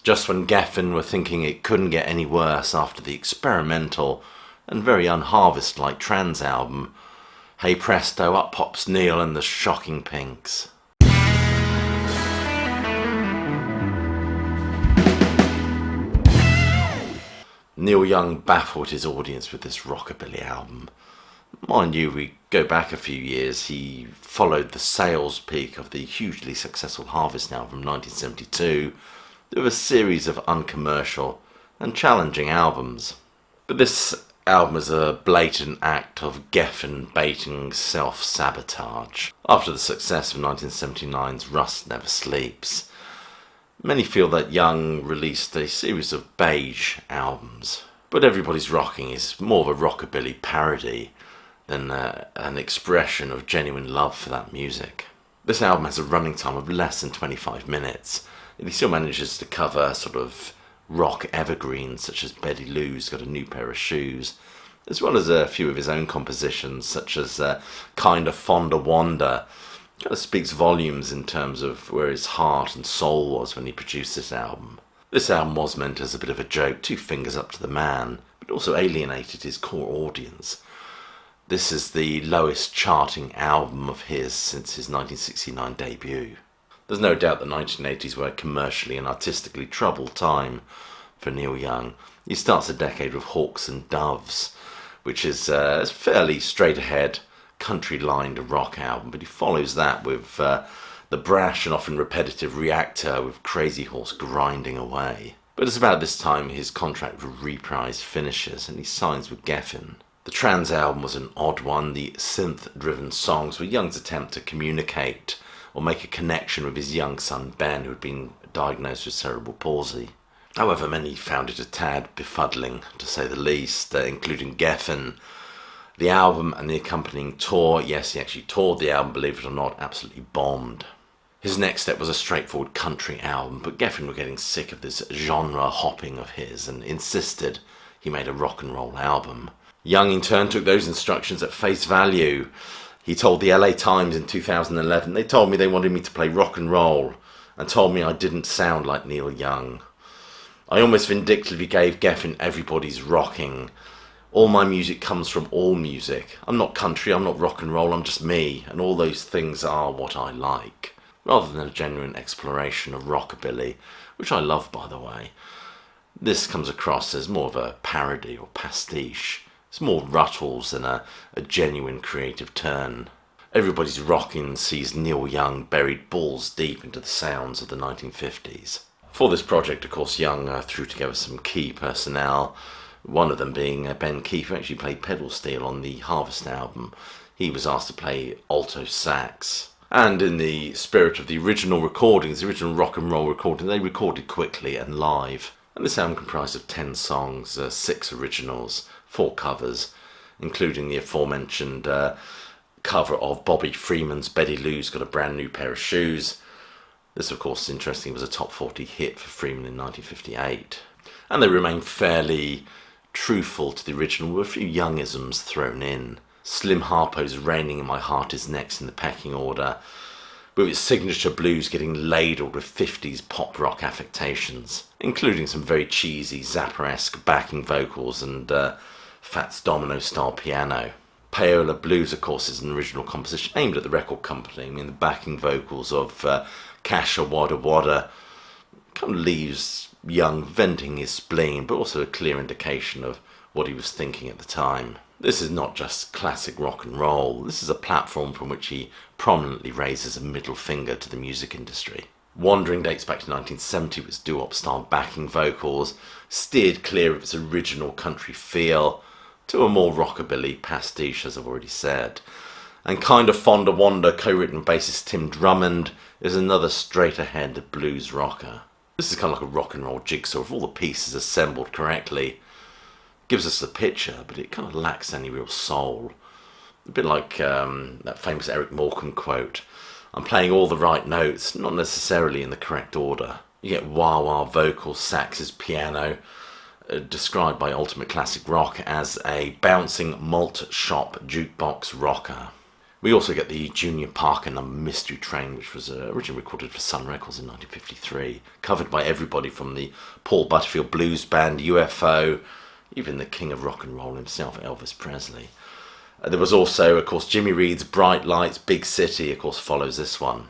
Just when Geffen were thinking it couldn't get any worse after the experimental and very unharvest-like trance album, hey presto, up pops Neil and the Shocking Pinks. Neil Young baffled his audience with this rockabilly album. Mind you, we go back a few years, he followed the sales peak of the hugely successful Harvest album from 1972 with a series of uncommercial and challenging albums. But this album is a blatant act of Geffen baiting self-sabotage. After the success of 1979's Rust Never Sleeps, many feel that Young released a series of beige albums. But Everybody's Rocking is more of a rockabilly parody than an expression of genuine love for that music. This album has a running time of less than 25 minutes, and he still manages to cover sort of rock evergreens such as Betty Lou's Got a New Pair of Shoes, as well as a few of his own compositions such as Kinda Fonda Wanda. Kind of speaks volumes in terms of where his heart and soul was when he produced this album. This album was meant as a bit of a joke, 2 fingers up to the man, but also alienated his core audience. This is the lowest charting album of his since his 1969 debut. There's no doubt the 1980s were a commercially and artistically troubled time for Neil Young. He starts the decade with Hawks and Doves, which is a fairly straight-ahead, country-lined rock album, but he follows that with the brash and often repetitive Reactor with Crazy Horse grinding away. But it's about this time his contract with Reprise finishes and he signs with Geffen. The trance album was an odd one. The synth-driven songs were Young's attempt to communicate or make a connection with his young son Ben, who had been diagnosed with cerebral palsy. However, many found it a tad befuddling, to say the least, including Geffen. The album and the accompanying tour, yes, he actually toured the album, believe it or not, absolutely bombed. His next step was a straightforward country album, but Geffen were getting sick of this genre hopping of his and insisted he made a rock and roll album. Young in turn took those instructions at face value. He told the LA Times in 2011, they told me they wanted me to play rock and roll and told me I didn't sound like Neil Young. I almost vindictively gave Geffen Everybody's Rocking. All my music comes from all music. I'm not country, I'm not rock and roll, I'm just me, and all those things are what I like. Rather than a genuine exploration of rockabilly, which I love by the way. This comes across as more of a parody or pastiche. It's more ruttles than a genuine creative turn. Everybody's Rockin' sees Neil Young buried balls deep into the sounds of the 1950s. For this project, of course, Young threw together some key personnel, one of them being Ben Keefe, who actually played pedal steel on the Harvest album. He was asked to play alto sax. And in the spirit of the original recordings, the original rock and roll recording, they recorded quickly and live. And this album comprised of 10 songs, 6 originals, 4 covers, including the aforementioned cover of Bobby Freeman's Betty Lou's Got a Brand New Pair of Shoes. This, of course, interesting, was a top 40 hit for Freeman in 1958. And they remain fairly truthful to the original, with a few Youngisms thrown in. Slim Harpo's Raining in My Heart is next in the pecking order, with its signature blues getting ladled with 50s pop rock affectations, including some very cheesy Zappa-esque backing vocals and Fats Domino-style piano. Paola Blues, of course, is an original composition aimed at the record company. I mean, the backing vocals of Kasha Wada Wada kind of leaves Young venting his spleen, but also a clear indication of what he was thinking at the time. This is not just classic rock and roll. This is a platform from which he prominently raises a middle finger to the music industry. Wandering dates back to 1970 with its doo-wop style backing vocals, steered clear of its original country feel to a more rockabilly pastiche, as I've already said. And Kinda Fonda Wanda, co-written bassist Tim Drummond, is another straight-ahead blues rocker. This is kind of like a rock and roll jigsaw. If all the pieces assembled correctly, gives us the picture, but it kind of lacks any real soul. A bit like that famous Eric Morecambe quote, I'm playing all the right notes, not necessarily in the correct order. You get wah-wah vocals, saxes, piano, described by Ultimate Classic Rock as a bouncing malt shop jukebox rocker. We also get the Junior Parker number Mystery Train, which was originally recorded for Sun Records in 1953, covered by everybody from the Paul Butterfield Blues Band, UFO, even the king of rock and roll himself, Elvis Presley. There was also, of course, Jimmy Reed's Bright Lights, Big City, of course, follows this one.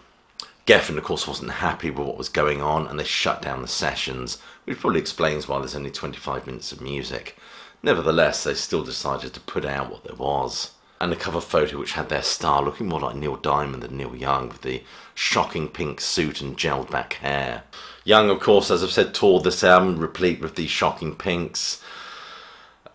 Geffen, of course, wasn't happy with what was going on, and they shut down the sessions, which probably explains why there's only 25 minutes of music. Nevertheless, they still decided to put out what there was. And a cover photo which had their star looking more like Neil Diamond than Neil Young, with the shocking pink suit and gelled back hair. Young, of course, as I've said, toured this album, replete with these shocking pinks,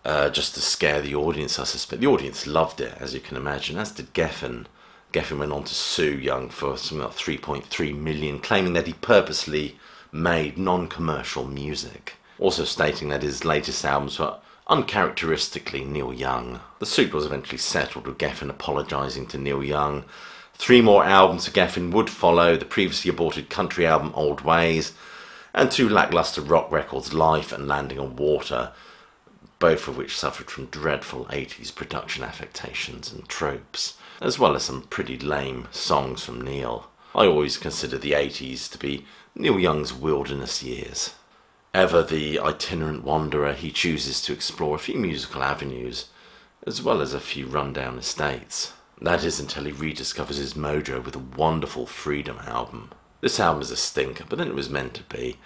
just to scare the audience, I suspect. The audience loved it, as you can imagine, as did Geffen. Geffen went on to sue Young for something like 3.3 million, claiming that he purposely made non-commercial music. Also stating that his latest albums were uncharacteristically Neil Young. The suit was eventually settled, with Geffen apologising to Neil Young. 3 more albums for Geffen would follow: the previously aborted country album Old Ways, and 2 lacklustre rock records, Life and Landing on Water, both of which suffered from dreadful 80s production affectations and tropes, as well as some pretty lame songs from Neil. I always consider the 80s to be Neil Young's wilderness years. Ever the itinerant wanderer, he chooses to explore a few musical avenues, as well as a few rundown estates. That is until he rediscovers his mojo with a wonderful Freedom album. This album is a stinker, but then it was meant to be.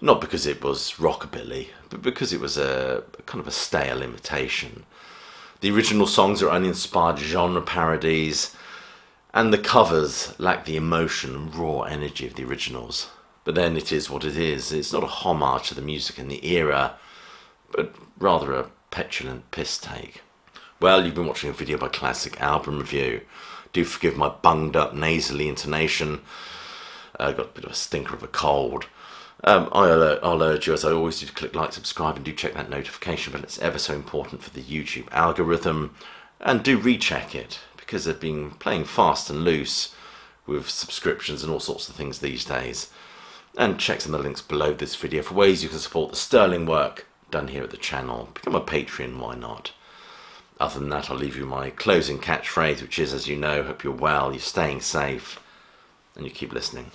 Not because it was rockabilly, but because it was a kind of a stale imitation. The original songs are uninspired genre parodies, and the covers lack the emotion and raw energy of the originals. But then it is what it is. It's not a homage to the music in the era, but rather a petulant piss take. Well, you've been watching a video by Classic Album Review. Do forgive my bunged up nasally intonation. I got a bit of a stinker of a cold. I'll urge you, as I always do, to click like, subscribe, and do check that notification bell. It's ever so important for the YouTube algorithm. And do recheck it, because they've been playing fast and loose with subscriptions and all sorts of things these days. And check some of the links below this video for ways you can support the sterling work done here at the channel. Become a Patreon, why not? Other than that, I'll leave you my closing catchphrase, which is, as you know, hope you're well, you're staying safe, and you keep listening.